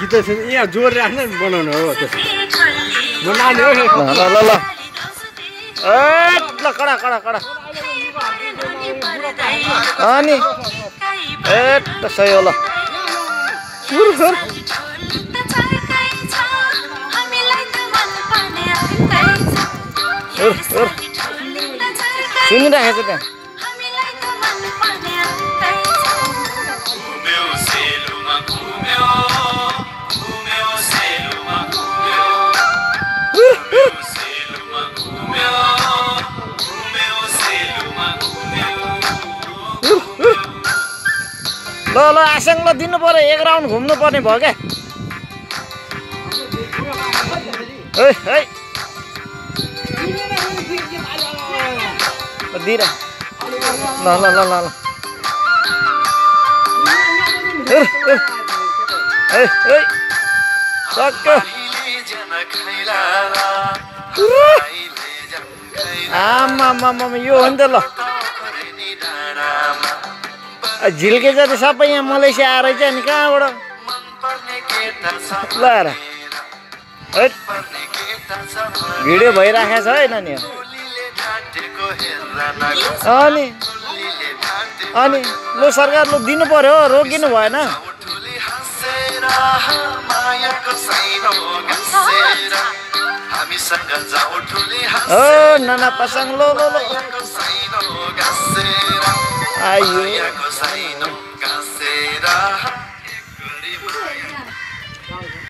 गीत यहाँ जोड राख्न बनाउनु हो त्यसो बनाउने हो ल ल ल ए ल कडा कडा कडा अनि ए त सही हो ल सुनिरहेको छ त्यहाँ ल ल आसाङ ल दिनु पर्यो 1 राउन्ड घुम्नु पर्ने भयो क्या है दिएर ल ल ल ल सक्यो आमा यो हो नि त ल झिल्के जति सबै यहाँ मलेसिया आएर चाहिँ अनि कहाँबाट ल हेर भिडियो भइराखेको छ होइन नि अनि लु सरकार लु दिनु पर्यो रोकिनु भएन हो नाना पासाङ लो लो लो आयो